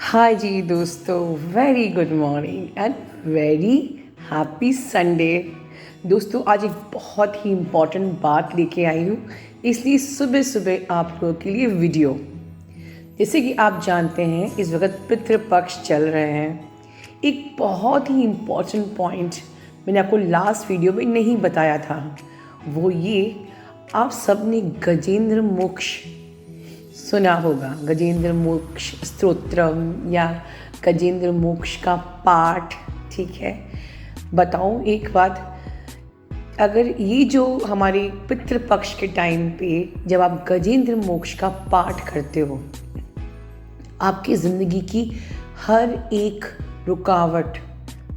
हाय जी दोस्तों, very good morning and very happy Sunday. दोस्तों, आज एक बहुत ही इम्पॉर्टेंट बात लेके आई हूँ, इसलिए सुबह सुबह आप लोगों के लिए वीडियो। जैसे कि आप जानते हैं, इस वक्त पितृपक्ष चल रहे हैं। एक बहुत ही इम्पॉर्टेंट पॉइंट मैंने आपको लास्ट वीडियो में नहीं बताया था, वो ये, आप सब ने गजेंद्र मोक्ष सुना होगा। गजेंद्र मोक्ष स्तोत्रम या गजेंद्र मोक्ष का पाठ, ठीक है। बताऊं एक बात, अगर ये जो हमारे पितृपक्ष के टाइम पे जब आप गजेंद्र मोक्ष का पाठ करते हो, आपकी ज़िंदगी की हर एक रुकावट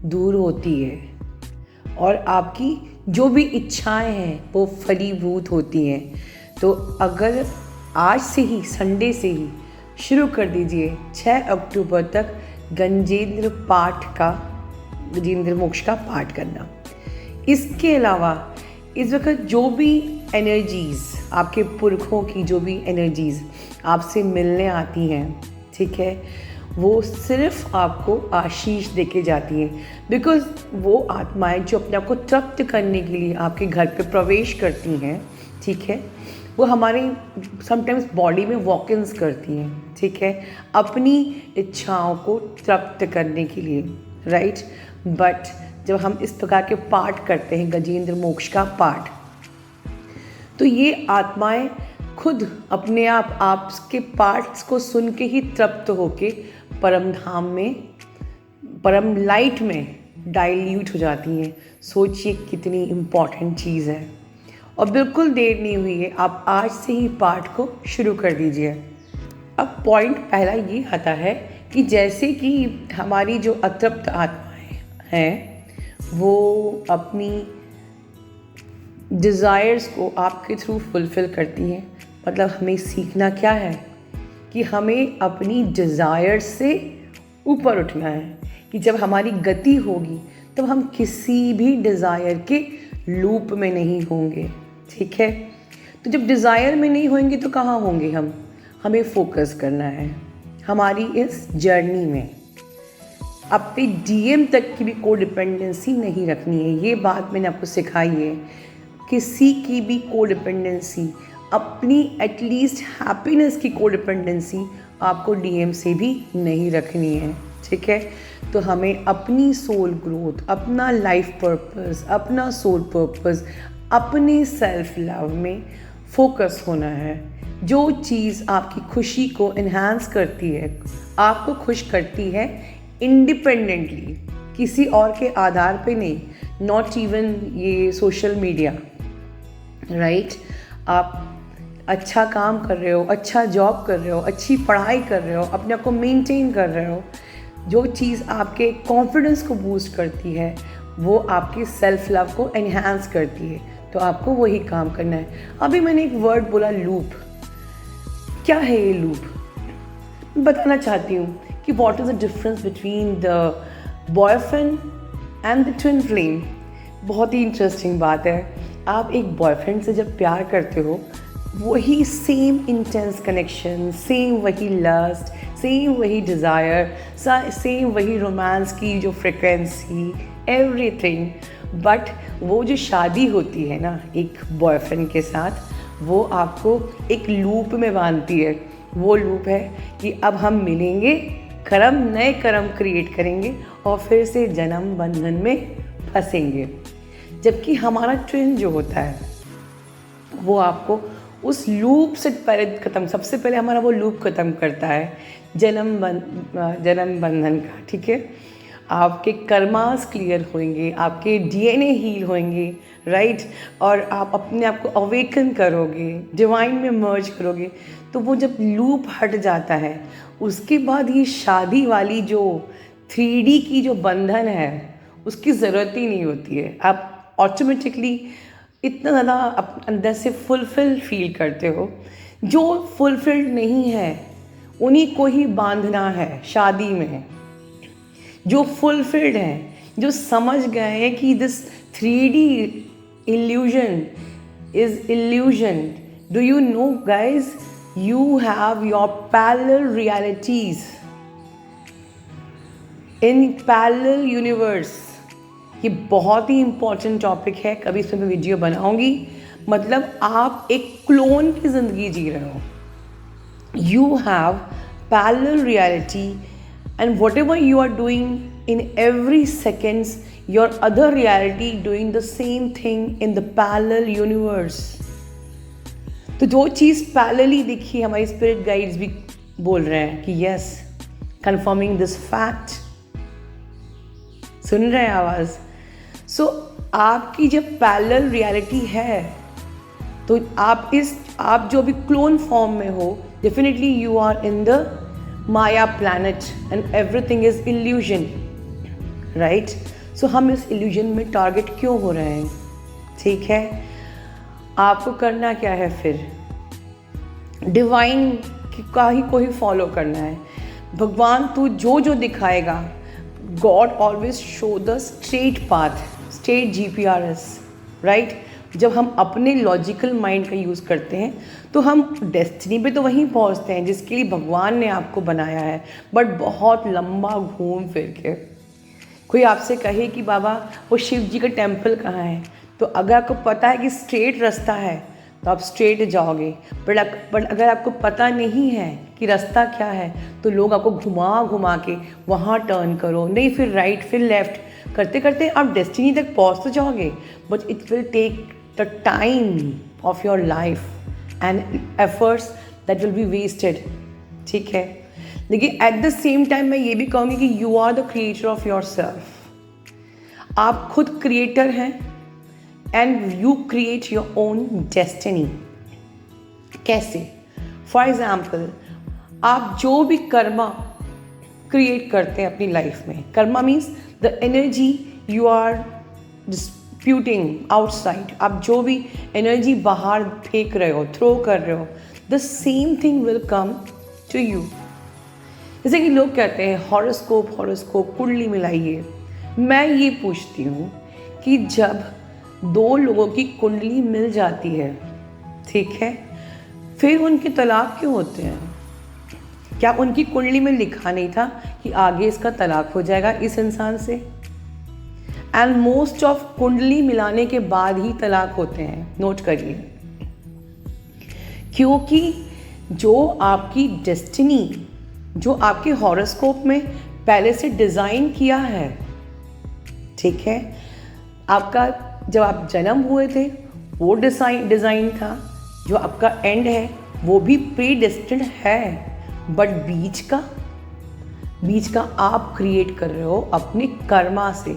दूर होती है और आपकी जो भी इच्छाएं हैं वो फलीभूत होती हैं। तो अगर आज से ही, संडे से ही शुरू कर दीजिए 6 अक्टूबर तक गजेंद्र मोक्ष का पाठ करना। इसके अलावा इस वक्त जो भी एनर्जीज़, आपके पुरखों की जो भी एनर्जीज़ आपसे मिलने आती हैं, ठीक है, वो सिर्फ आपको आशीष देके जाती हैं। बिकॉज़ वो आत्माएं जो अपने आप को तृप्त करने के लिए आपके घर पे प्रवेश करती हैं, ठीक है, वो हमारे समटाइम्स बॉडी में वॉक इन्स करती हैं, ठीक है, अपनी इच्छाओं को तृप्त करने के लिए, राइट। बट जब हम इस प्रकार के पाठ करते हैं, गजेंद्र मोक्ष का पाठ, तो ये आत्माएं खुद अपने आप आपके पाठ को सुन के ही तृप्त होके परम धाम में, परम लाइट में डाइल्यूट हो जाती हैं। सोचिए कितनी इम्पॉर्टेंट चीज़ है। और बिल्कुल देर नहीं हुई है, आप आज से ही पाठ को शुरू कर दीजिए। अब पॉइंट पहला ये आता है कि जैसे कि हमारी जो अतृप्त आत्माएं हैं, वो अपनी डिज़ायर्स को आपके थ्रू फुलफ़िल करती हैं। मतलब हमें सीखना क्या है कि हमें अपनी डिज़ायर्स से ऊपर उठना है, कि जब हमारी गति होगी तब हम किसी भी डिज़ायर के लूप में नहीं होंगे, ठीक है। तो जब डिज़ायर में नहीं होंगे तो कहाँ होंगे हम? हमें फोकस करना है हमारी इस जर्नी में। अपने डीएम तक की भी कोडिपेंडेंसी नहीं रखनी है। ये बात मैंने आपको सिखाई है। किसी की भी कोडिपेंडेंसी, अपनी एटलीस्ट हैप्पीनेस की कोडिपेंडेंसी आपको डीएम से भी नहीं रखनी है, ठीक है। तो हमें अपनी सोल ग्रोथ, अपना लाइफ पर्पस, अपना सोल पर्पस, अपने सेल्फ लव में फोकस होना है। जो चीज़ आपकी खुशी को इन्हांस करती है, आपको खुश करती है, इंडिपेंडेंटली, किसी और के आधार पे नहीं, नॉट इवन ये सोशल मीडिया, राइट। आप अच्छा काम कर रहे हो, अच्छा जॉब कर रहे हो, अच्छी पढ़ाई कर रहे हो, अपने आप को मेंटेन कर रहे हो, जो चीज़ आपके कॉन्फिडेंस को बूस्ट करती है वो आपके सेल्फ लव को एनहांस करती है। तो आपको वही काम करना है। अभी मैंने एक वर्ड बोला, लूप। क्या है ये लूप? मैं बताना चाहती हूँ कि what is the difference between the boyfriend and the twin flame. बहुत ही इंटरेस्टिंग बात है। आप एक बॉयफ्रेंड से जब प्यार करते हो, वही सेम इंटेंस कनेक्शन, सेम वही लस्ट, सेम वही डिज़ायर, सेम वही रोमांस की जो फ्रिक्वेंसी, एवरीथिंग। बट वो जो शादी होती है ना एक बॉयफ्रेंड के साथ, वो आपको एक लूप में बांधती है। वो लूप है कि अब हम मिलेंगे, नए कर्म क्रिएट करेंगे और फिर से जन्म बंधन में फंसेंगे। जबकि हमारा ट्विन जो होता है वो आपको उस लूप से सबसे पहले हमारा वो लूप ख़त्म करता है, जन्म बंधन का, ठीक है। आपके कर्मास क्लियर होंगे, आपके डीएनए हील होंगे, राइट। और आप अपने आप को अवेकन करोगे, डिवाइन में मर्ज करोगे। तो वो जब लूप हट जाता है, उसके बाद ये शादी वाली जो 3D की जो बंधन है, उसकी ज़रूरत ही नहीं होती है। आप ऑटोमेटिकली इतना ज़्यादा अंदर से फुलफिल फील करते हो। जो फुलफिल्ड नहीं है उन्हीं को ही बांधना है शादी में। जो फुलफिल्ड हैं, जो समझ गए हैं कि this 3D illusion is illusion. Do you know guys, you have your parallel realities. In parallel universe, ये बहुत ही इम्पॉर्टेंट टॉपिक है, कभी इस पर मैं वीडियो बनाऊंगी। मतलब आप एक क्लोन की ज़िंदगी जी रहे हो। You have parallel reality and whatever you are doing in every seconds, your other reality doing the same thing in the parallel universe. तो जो चीज़ पैरेलली दिखी, हमारी स्पिरिट गाइड्स भी बोल रहे हैं कि यस, कन्फर्मिंग दिस फैक्ट। सुन रहे हैं आवाज़? सो आपकी जब पैरेलल रियलिटी है तो आप जो भी क्लोन फॉर्म में हो, definitely you are in the maya planet and everything is illusion, right? So हम इस इल्यूजन में टारगेट क्यों हो रहे हैं? ठीक है, आपको करना क्या है फिर? डिवाइन का ही को ही फॉलो करना है। भगवान तू जो जो दिखाएगा, God always show the straight path, straight GPRS, right? जब हम अपने लॉजिकल माइंड का यूज़ करते हैं तो हम डेस्टिनी पे तो वहीं पहुंचते हैं जिसके लिए भगवान ने आपको बनाया है, बट बहुत लंबा घूम फिर के। कोई आपसे कहे कि बाबा वो शिव जी का टेम्पल कहाँ है, तो अगर आपको पता है कि स्ट्रेट रास्ता है तो आप स्ट्रेट जाओगे, बट अगर आपको पता नहीं है कि रास्ता क्या है तो लोग आपको घुमा घुमा के वहाँ टर्न करो, नहीं फिर राइट फिर लेफ्ट करते करते आप डेस्टिनी तक पहुँच तो जाओगे, but it will take the time of your life and efforts that will be wasted. ठीक है, लेकिन एट द सेम टाइम मैं ये भी कहूँगी कि you are the creator of yourself. आप खुद क्रिएटर हैं and you create your own destiny. कैसे? फॉर एग्जाम्पल, आप जो भी कर्मा क्रिएट करते हैं अपनी लाइफ में, karma means the energy you are disputing outside, आप जो भी एनर्जी बाहर फेंक रहे हो, थ्रो कर रहे हो, the same thing will come to you. जैसे कि लोग कहते हैं हॉरोस्कोप कुंडली मिलाइए। मैं ये पूछती हूँ कि जब दो लोगों की कुंडली मिल जाती है, ठीक है, फिर उनके तलाक क्यों होते हैं? क्या उनकी कुंडली में लिखा नहीं था कि आगे इसका तलाक हो जाएगा इस इंसान से? एंड मोस्ट ऑफ कुंडली मिलाने के बाद ही तलाक होते हैं, नोट करिए। क्योंकि जो आपकी डेस्टिनी, जो आपके हॉरोस्कोप में पहले से डिज़ाइन किया है, ठीक है, आपका जब आप जन्म हुए थे वो डिज़ाइन था, जो आपका एंड है वो भी प्री डेस्टिन्ड है, बट बीच का आप क्रिएट कर रहे हो अपने कर्मा से।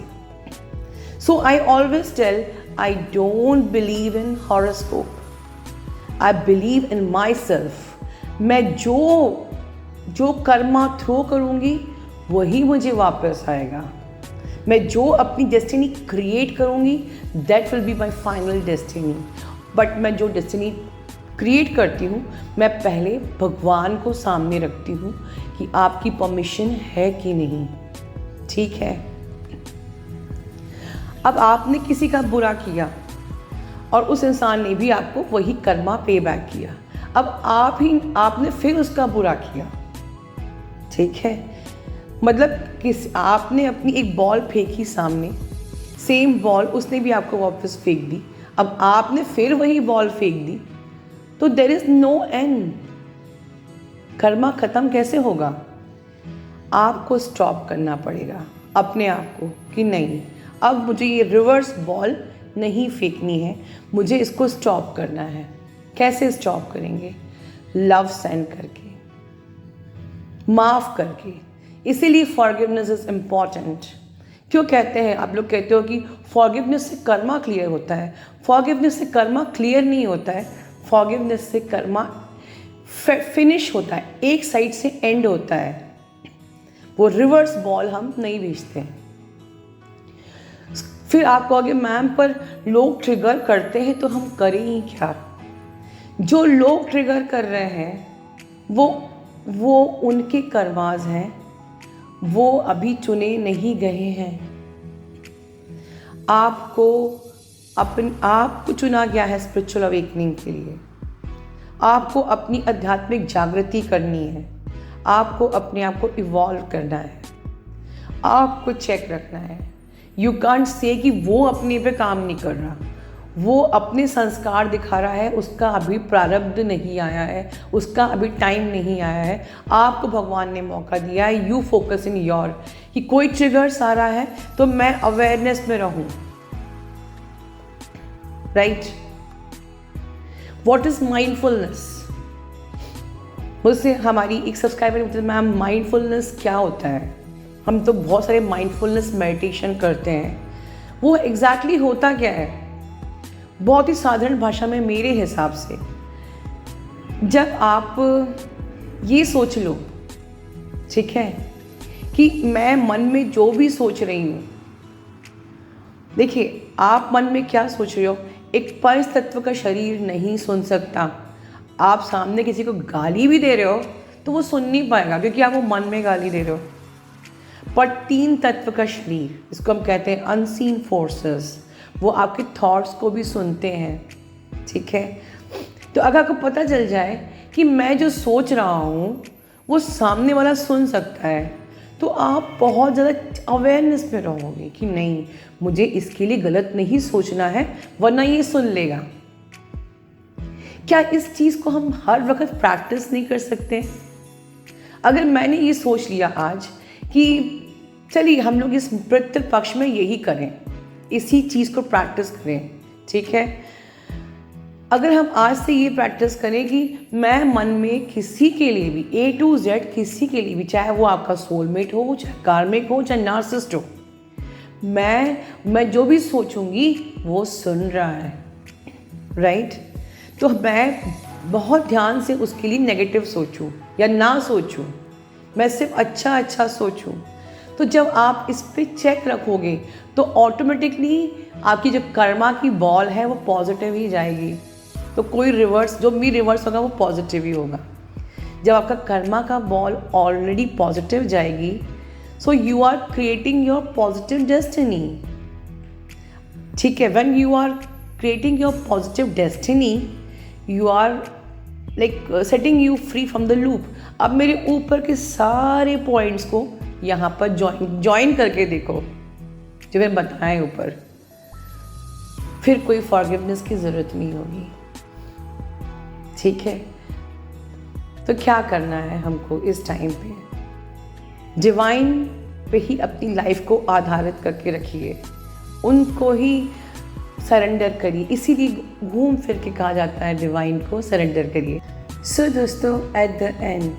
So I always tell, I don't believe in horoscope, I believe in myself. मैं जो कर्मा थ्रो करूँगी वही मुझे वापस आएगा। मैं जो अपनी डेस्टिनी क्रिएट करूँगी that will be my final destiny. But मैं जो डेस्टिनी क्रिएट करती हूँ, मैं पहले भगवान को सामने रखती हूँ कि आपकी परमिशन है कि नहीं। ठीक है, अब आपने किसी का बुरा किया और उस इंसान ने भी आपको वही कर्मा पे बैक किया। अब आपने फिर उसका बुरा किया, ठीक है, मतलब आपने अपनी एक बॉल फेंकी सामने, सेम बॉल उसने भी आपको वापस फेंक दी, अब आपने फिर वही बॉल फेंक दी, तो देयर इज नो एंड। कर्मा खत्म कैसे होगा? आपको स्टॉप करना पड़ेगा अपने आप को कि नहीं, अब मुझे ये रिवर्स बॉल नहीं फेंकनी है, मुझे इसको स्टॉप करना है। कैसे स्टॉप करेंगे? लव सेंड करके, माफ़ करके। इसीलिए फॉरगिवनेस इज़ इम्पॉर्टेंट। क्यों कहते हैं, आप लोग कहते हो कि फॉरगिवनेस से कर्मा क्लियर होता है। फॉरगिवनेस से कर्मा क्लियर नहीं होता है, फॉरगिवनेस से कर्मा फिनिश होता है, एक साइड से एंड होता है। वो रिवर्स बॉल हम नहीं भेजते हैं। फिर आप कहोगे मैम पर लोग ट्रिगर करते हैं तो हम करें ही क्या? जो लोग ट्रिगर कर रहे हैं वो उनके कर्माज हैं, वो अभी चुने नहीं गए हैं। आपको चुना गया है स्पिरिचुअल अवेकनिंग के लिए। आपको अपनी आध्यात्मिक जागृति करनी है, आपको अपने आप को इवॉल्व करना है। आपको चेक रखना है। यू कांट से कि वो अपने पे काम नहीं कर रहा, वो अपने संस्कार दिखा रहा है, उसका अभी प्रारब्ध नहीं आया है, उसका अभी टाइम नहीं आया है। आपको भगवान ने मौका दिया है, यू फोकस इन योर, कि कोई ट्रिगर्स आ रहा है तो मैं अवेयरनेस में रहूं, राइट। What is mindfulness? मुझसे हमारी एक सब्सक्राइबर ने पूछा, मैम माइंडफुलनेस क्या होता है? हम तो बहुत सारे माइंडफुलनेस मेडिटेशन करते हैं, वो एग्जैक्टली होता क्या है? बहुत ही साधारण भाषा में मेरे हिसाब से, जब आप ये सोच लो, ठीक है, कि मैं मन में जो भी सोच रही हूँ, देखिए आप मन में क्या सोच रहे हो, एक पंच तत्व का शरीर नहीं सुन सकता। आप सामने किसी को गाली भी दे रहे हो तो वो सुन नहीं पाएगा, क्योंकि आप वो मन में गाली दे रहे हो। पर 3 तत्व का शरीर, इसको हम कहते हैं अनसीन फोर्सेस, वो आपके थॉट्स को भी सुनते हैं, ठीक है। तो अगर आपको पता चल जाए कि मैं जो सोच रहा हूँ वो सामने वाला सुन सकता है, तो आप बहुत ज़्यादा अवेयरनेस में रहोगे कि नहीं, मुझे इसके लिए गलत नहीं सोचना है वरना ये सुन लेगा। क्या इस चीज़ को हम हर वक्त प्रैक्टिस नहीं कर सकते? अगर मैंने ये सोच लिया आज कि चलिए हम लोग इस पितृ पक्ष में यही करें, इसी चीज़ को प्रैक्टिस करें, ठीक है। अगर हम आज से ये प्रैक्टिस करें कि मैं मन में किसी के लिए भी A to Z, किसी के लिए भी, चाहे वो आपका सोलमेट हो, चाहे कार्मिक हो, चाहे नार्सिसिस्ट हो, मैं जो भी सोचूंगी वो सुन रहा है, राइट। तो मैं बहुत ध्यान से उसके लिए नेगेटिव सोचूं या ना सोचूं, मैं सिर्फ अच्छा सोचूं। तो जब आप इस पे चेक रखोगे तो ऑटोमेटिकली आपकी जो कर्मा की बॉल है वो पॉजिटिव ही जाएगी। तो कोई रिवर्स, जो भी रिवर्स होगा वो पॉजिटिव ही होगा। जब आपका कर्मा का बॉल ऑलरेडी पॉजिटिव जाएगी, so you are creating your positive destiny, ठीक है। When you are creating your positive destiny, you are like setting you free from the loop. अब मेरे ऊपर के सारे पॉइंट्स को यहाँ पर ज्वाइन करके देखो, जो मैंने बताया ऊपर, फिर कोई फॉरगिवनेस की ज़रूरत नहीं होगी, ठीक है। तो क्या करना है हमको इस टाइम पे? डिवाइन पे ही अपनी लाइफ को आधारित करके रखिए, उनको ही सरेंडर करिए। इसीलिए घूम फिर के कहा जाता है डिवाइन को सरेंडर करिए। सो दोस्तों, एट द एंड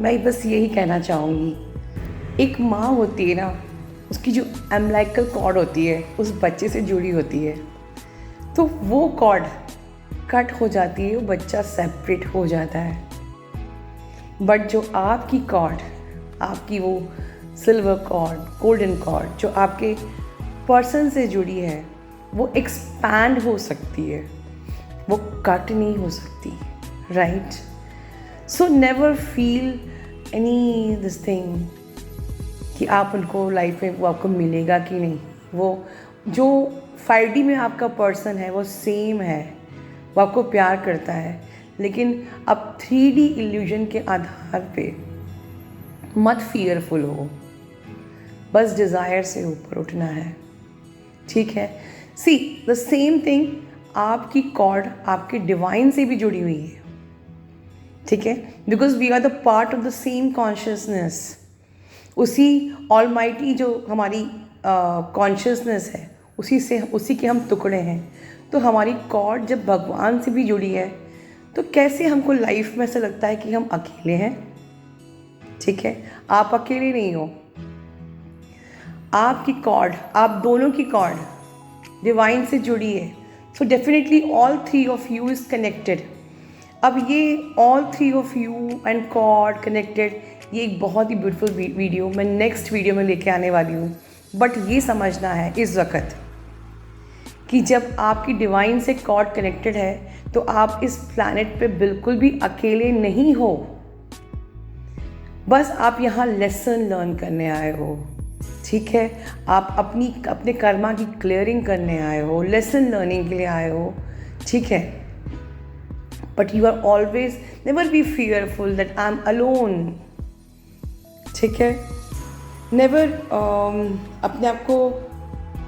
मैं बस यही कहना चाहूँगी, एक माँ होती है ना, उसकी जो अम्बिलिकल कॉर्ड होती है उस बच्चे से जुड़ी होती है, तो वो कॉर्ड कट हो जाती है, वो बच्चा सेपरेट हो जाता है। बट जो आपकी कॉर्ड, आपकी वो सिल्वर कॉर्ड, गोल्डन कॉर्ड जो आपके पर्सन से जुड़ी है, वो एक्सपैंड हो सकती है, वो कट नहीं हो सकती, right. So never feel any this thing कि आप उनको लाइफ में वो आपको मिलेगा कि नहीं। वो जो 5D में आपका पर्सन है वो सेम है, वो आपको प्यार करता है, लेकिन अब 3D इल्यूजन के आधार पे मत फियरफुल हो, बस डिज़ायर से ऊपर उठना है, ठीक है। सी द सेम थिंग, आपकी कॉर्ड आपके डिवाइन से भी जुड़ी हुई है, ठीक है, because we are the part of the same consciousness. उसी ऑलमाइटी जो हमारी कॉन्शियसनेस है, उसी के हम टुकड़े हैं। तो हमारी कॉर्ड जब भगवान से भी जुड़ी है, तो कैसे हमको लाइफ में ऐसा लगता है कि हम अकेले हैं, ठीक है। आप अकेले नहीं हो, आपकी कॉर्ड, आप दोनों की कॉर्ड डिवाइन से जुड़ी है। So definitely all 3 of you is connected. अब ये all 3 of you and chord connected, ये एक बहुत ही ब्यूटीफुल वीडियो मैं नेक्स्ट वीडियो में लेके आने वाली हूँ। बट ये समझना है इस वक्त कि जब आपकी डिवाइन से कॉर्ड कनेक्टेड है तो आप इस प्लैनेट पे बिल्कुल भी अकेले नहीं हो। बस आप यहाँ लेसन लर्न करने आए हो, ठीक है। आप अपने कर्मा की क्लियरिंग करने आए हो, लेसन लर्निंग के लिए आए हो, ठीक है। But you are always never be fearful that I am alone, ठीक है। नेवर अपने आप को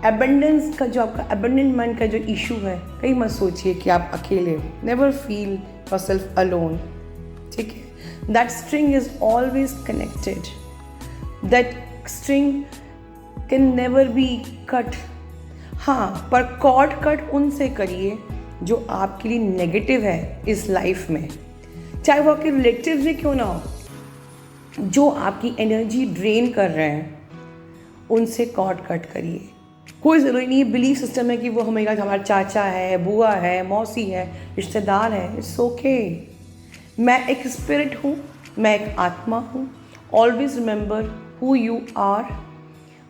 एबंडेंस का जो आपका एबंडेंट माइंड का जो इशू है, कहीं मत सोचिए कि आप अकेले हो. Never feel your self alone. ठीक है. That string is always connected. That string can never be cut. हाँ, पर कॉर्ड कट उनसे करिए जो आपके लिए नेगेटिव है इस लाइफ में, चाहे वो आपके रिलेटिव्स ही क्यों ना हो, जो आपकी एनर्जी ड्रेन कर रहे हैं, उनसे कॉर्ड कट करिए. कोई ज़रूरी नहीं है बिलीफ सिस्टम है कि वो हमारा चाचा है, बुआ है, मौसी है, रिश्तेदार है. It's okay. मैं एक स्पिरिट हूँ, मैं एक आत्मा हूँ. Always remember who you are.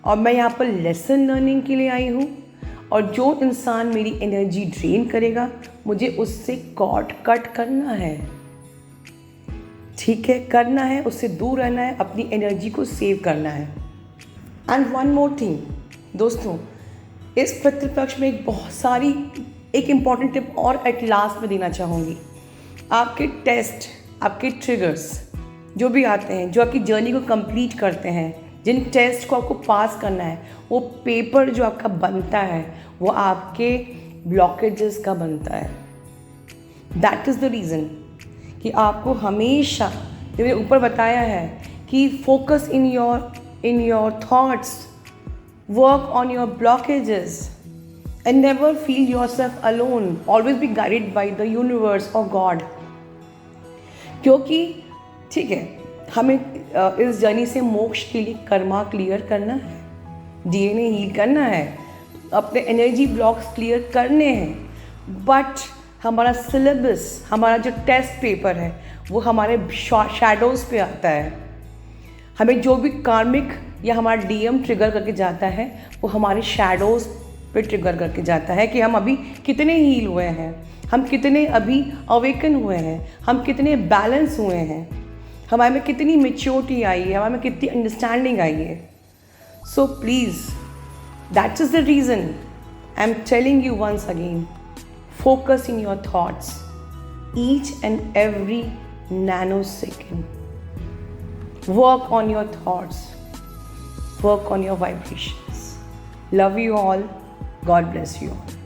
और मैं यहाँ पर लेसन लर्निंग के लिए आई हूँ. और जो इंसान मेरी एनर्जी ड्रेन करेगा, मुझे उससे कॉर्ड कट करना है. ठीक है, करना है, उससे दूर रहना है, अपनी एनर्जी को सेव करना है. एंड वन मोर थिंग दोस्तों, इस पितृपक्ष में एक इम्पॉर्टेंट टिप और एट लास्ट में देना चाहूँगी. आपके टेस्ट, आपके ट्रिगर्स जो भी आते हैं, जो आपकी जर्नी को कंप्लीट करते हैं, जिन टेस्ट को आपको पास करना है, वो पेपर जो आपका बनता है वो आपके ब्लॉकेजेस का बनता है. दैट इज़ द रीज़न कि आपको हमेशा, जो मैंने ऊपर बताया है कि focus in your thoughts, work on your blockages and never feel yourself alone. Always be guided by the universe और गॉड. क्योंकि ठीक है, हमें इस जर्नी से मोक्ष के लिए कर्मा क्लियर करना है, DNA हील करना है, अपने एनर्जी ब्लॉक्स क्लियर करने हैं. बट हमारा सिलेबस, हमारा जो टेस्ट पेपर है, वो हमारे शैडोज़ पे आता है. हमें जो भी कार्मिक या हमारा DM ट्रिगर करके जाता है, वो हमारे शैडोज़ पे ट्रिगर करके जाता है कि हम अभी कितने हील हुए हैं, हम कितने अभी अवेकन हुए हैं, हम कितने बैलेंस हुए हैं, हमारे में कितनी मेच्योरिटी आई है, हमारे में कितनी अंडरस्टैंडिंग आई है. So please, that is the reason I am telling you once again, focus in your thoughts each and every nanosecond. Work on your thoughts, work on your vibrations. Love you all. God bless you all.